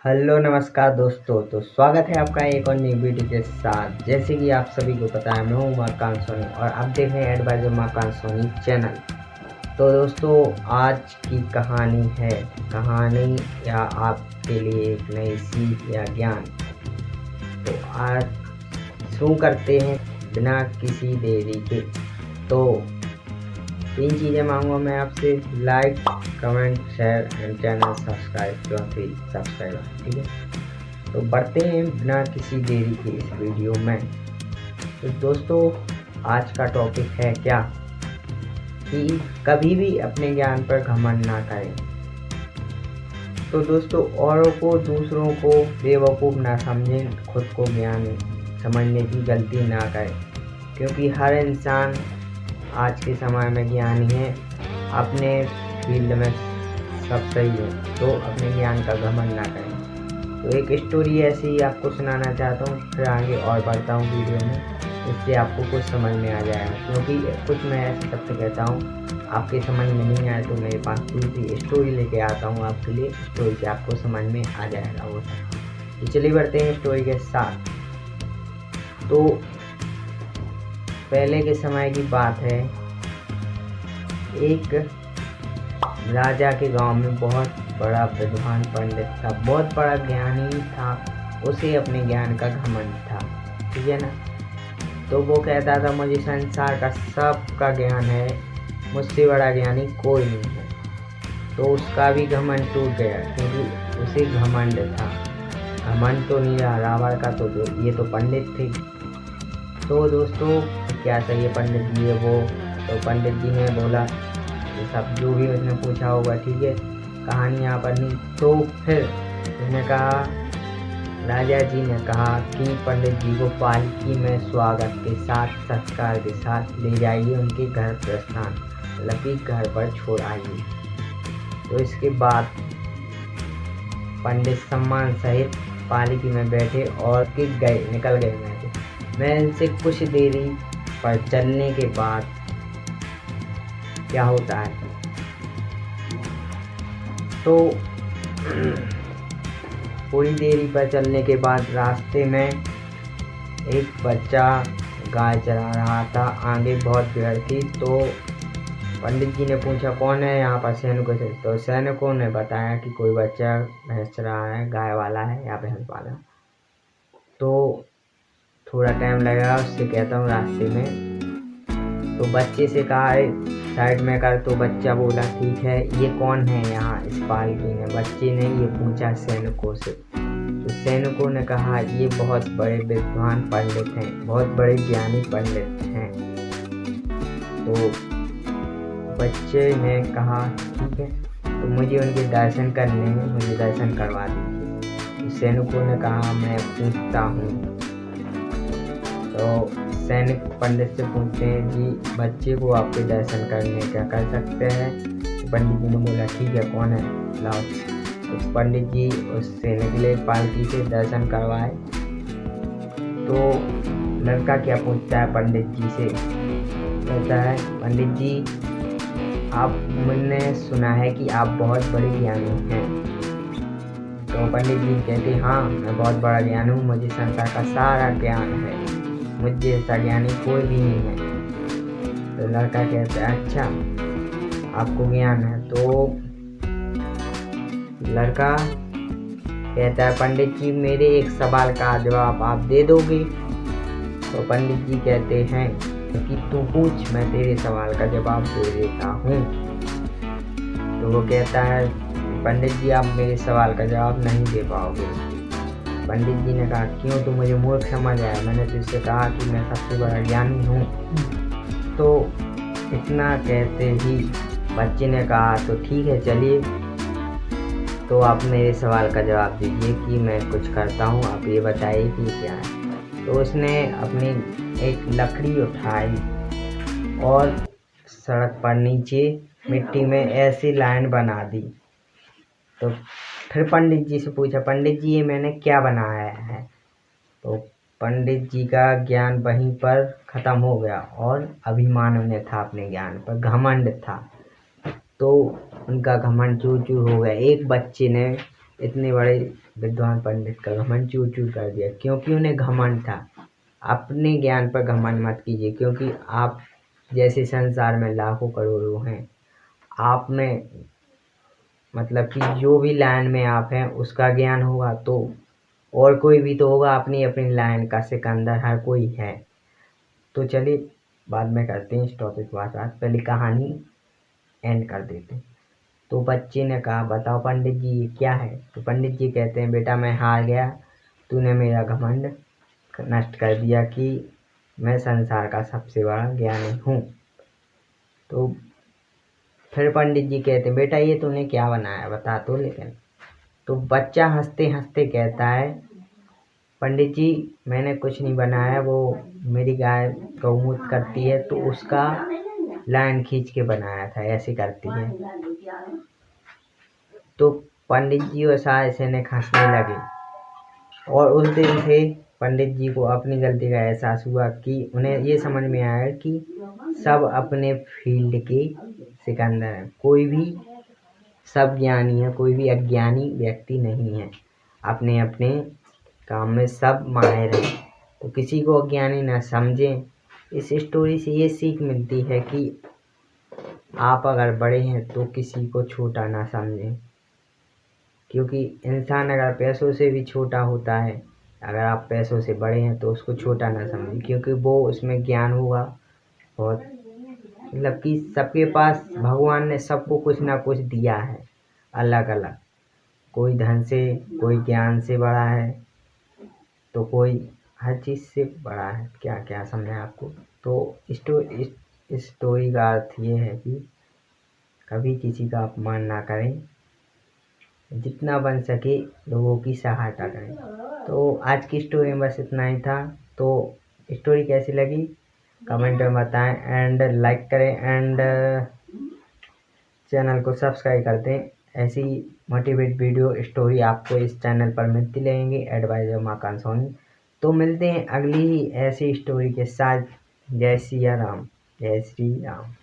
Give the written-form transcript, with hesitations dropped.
Hello नमस्कार दोस्तों। तो स्वागत है आपका एक और नई वीडियो के साथ। जैसे कि आप सभी को पता है, मैं हूँ उमाकांत सोनी और आप देख रहे हैं एडवाइजर उमाकांत सोनी चैनल। तो दोस्तों, आज की कहानी या आपके लिए एक नई सीख या ज्ञान। तो आज शुरू करते हैं बिना किसी देरी के। तो 3 चीज़ें मांगूंगा मैं आपसे: like, comment, share and channel subscribe. ठीक है, तो बढ़ते हैं बिना किसी देरी के इस वीडियो में। तो दोस्तों, आज का टॉपिक है क्या कि कभी भी अपने ज्ञान पर घमंड ना करें। तो दोस्तों, औरों को, दूसरों को बेवकूफ़ ना समझें, खुद को ज्ञान समझने की गलती ना करें, क्योंकि हर इंसान आज के समय में ज्ञानी है। अपने फील्ड में सब सही है, तो अपने ज्ञान का घमंड ना करें। तो एक स्टोरी ऐसी ही आपको सुनाना चाहता हूँ, फिर आगे और बढ़ता हूँ वीडियो में, इससे आपको कुछ समझ में आ जाएगा। क्योंकि कुछ मैं ऐसे शब्द कहता हूँ, आपके समझ में नहीं आए तो मेरे पास दूसरी स्टोरी लेके आता हूँ आपके लिए, स्टोरी से आपको समझ में आ जाएगा वो। तो चलिए बढ़ते हैं स्टोरी के साथ। तो पहले के समय की बात है, एक राजा के गांव में बहुत बड़ा विद्वान पंडित था, बहुत बड़ा ज्ञानी था। उसे अपने ज्ञान का घमंड था, ठीक है ना। तो वो कहता था, मुझे संसार का सबका ज्ञान है, मुझसे बड़ा ज्ञानी कोई नहीं है। तो उसका भी घमंड टूट गया, क्योंकि उसे घमंड था। घमंड तो नहीं रहा रावण का, तो ये तो पंडित थे। तो दोस्तों, क्या सही है पंडित जी है वो। तो पंडित जी ने बोला, ये सब जो भी उसने पूछा होगा, ठीक है, कहानी यहाँ पर नहीं। तो फिर उसने कहा, राजा जी ने कहा कि पंडित जी को पालकी में स्वागत के साथ, सत्कार के साथ ले जाइए, उनके घर प्रस्थान, मतलब कि घर पर छोड़ आइए। तो इसके बाद पंडित सम्मान सहित पालकी में बैठे और निकल गए वहाँ से। मैं इनसे कुछ देरी पर चलने के बाद क्या होता है, तो थोड़ी देरी पर चलने के बाद रास्ते में एक बच्चा गाय चरा रहा था। आगे बहुत भीड़ थी। तो पंडित जी ने पूछा, कौन है यहाँ पर सैनिकों से। तो सैनिकों ने बताया कि कोई बच्चा भैंस चरा है, गाय वाला है या भैंस वाला। तो थोड़ा टाइम लगेगा, उससे कहता हूँ रास्ते में। तो बच्चे से कहा, साइड में कर। तो बच्चा बोला, ठीक है, ये कौन है यहाँ इस पालकी में। बच्चे ने ये पूछा सैनिकों से। तो सैनिकों ने कहा, ये बहुत बड़े विद्वान पंडित हैं, बहुत बड़े ज्ञानी पंडित हैं। तो बच्चे ने कहा, ठीक है, तो मुझे उनके दर्शन करने हैं, मुझे दर्शन करवा दीजिए। तो सैनिकों ने कहा, मैं पूछता हूँ। तो सैनिक पंडित से पूछते हैं, जी बच्चे को आपके दर्शन करने क्या कर सकते हैं। तो पंडित जी ने बोला, ठीक है, कौन है लाओ। तो पंडित जी उससे निकले, पालकी से दर्शन करवाए। तो लड़का क्या पूछता है पंडित जी से, कहता है, पंडित जी मैंने सुना है कि आप बहुत बड़े ज्ञानी हैं। तो पंडित जी कहते, हाँ, मैं बहुत बड़ा ज्ञानी हूँ, मुझे संसार का सारा ज्ञान है, मुझे ऐसा ज्ञानी कोई भी नहीं है। तो लड़का कहता है, अच्छा, आपको ज्ञान है। तो लड़का कहता है, पंडित जी मेरे एक सवाल का जवाब आप दे दोगे। तो पंडित जी कहते हैं कि तू पूछ, मैं तेरे सवाल का जवाब दे देता हूँ। तो वो कहता है, पंडित जी आप मेरे सवाल का जवाब नहीं दे पाओगे। पंडित जी ने कहा, क्यों, तू मुझे मूर्ख समझ आया, मैंने तुझसे कहा कि मैं सबसे बड़ा ज्ञानी हूँ। तो इतना कहते ही बच्चे ने कहा, तो ठीक है, चलिए, तो आप मेरे सवाल का जवाब दीजिए कि मैं कुछ करता हूँ, आप ये बताइए कि क्या है। तो उसने अपनी एक लकड़ी उठाई और सड़क पर नीचे मिट्टी में ऐसी लाइन बना दी। तो फिर पंडित जी से पूछा, पंडित जी ये मैंने क्या बनाया है। तो पंडित जी का ज्ञान वहीं पर ख़त्म हो गया और अभिमान उन्हें था, अपने ज्ञान पर घमंड था। तो उनका घमंड चूर चूर हो गया। एक बच्चे ने इतने बड़े विद्वान पंडित का घमंड चूर चूर कर दिया, क्योंकि उन्हें घमंड था। अपने ज्ञान पर घमंड मत कीजिए, क्योंकि आप जैसे संसार में लाखों करोड़ों हैं। आप में मतलब कि जो भी लाइन में आप हैं उसका ज्ञान होगा तो और कोई भी तो होगा, अपनी अपनी लाइन का सिकंदर हर कोई है। तो चलिए बाद में करते हैं इस टॉपिक पर बात, पहले कहानी एंड कर देते हैं। तो बच्चे ने कहा, बताओ पंडित जी ये क्या है? तो पंडित जी कहते हैं, बेटा मैं हार गया, तूने मेरा घमंड नष्ट कर दिया कि मैं संसार का सबसे बड़ा ज्ञानी हूँ। तो फिर पंडित जी कहते हैं, बेटा ये तूने क्या बनाया बता तो लेकिन। तो बच्चा हंसते हंसते कहता है, पंडित जी मैंने कुछ नहीं बनाया, वो मेरी गाय गौमूत्र करती है तो उसका लाइन खींच के बनाया था, ऐसे करती है। तो पंडित जी और ऐसे ने हंसने लगे, और उस दिन से पंडित जी को अपनी गलती का एहसास हुआ कि उन्हें ये समझ में आया कि सब अपने फील्ड के सिकंदर हैं, कोई भी सब ज्ञानी है, कोई भी अज्ञानी व्यक्ति नहीं है। अपने अपने काम में सब माहिर हैं, तो किसी को अज्ञानी न समझें। इस स्टोरी से ये सीख मिलती है कि आप अगर बड़े हैं तो किसी को छोटा ना समझें, क्योंकि इंसान अगर पैसों से भी छोटा होता है, अगर आप पैसों से बड़े हैं तो उसको छोटा ना समझें, क्योंकि वो उसमें ज्ञान होगा बहुत। मतलब कि सबके पास भगवान ने सबको कुछ ना कुछ दिया है अलग अलग, कोई धन से, कोई ज्ञान से बड़ा है, तो कोई हर चीज़ से बड़ा है। क्या क्या समझा आपको? तो इस स्टोरी का अर्थ ये है कि कभी किसी का अपमान ना करें, जितना बन सके लोगों की सहायता करें। तो आज की स्टोरी में बस इतना ही था। तो स्टोरी कैसी लगी कमेंट में बताएं, एंड लाइक करें, एंड चैनल को सब्सक्राइब कर दें। ऐसी मोटिवेट वीडियो स्टोरी आपको इस चैनल पर मिलती रहेंगी, एडवाइजर माँ कांसोनी। तो मिलते हैं अगली ही ऐसी स्टोरी के साथ। जय सिया राम, जय श्री राम।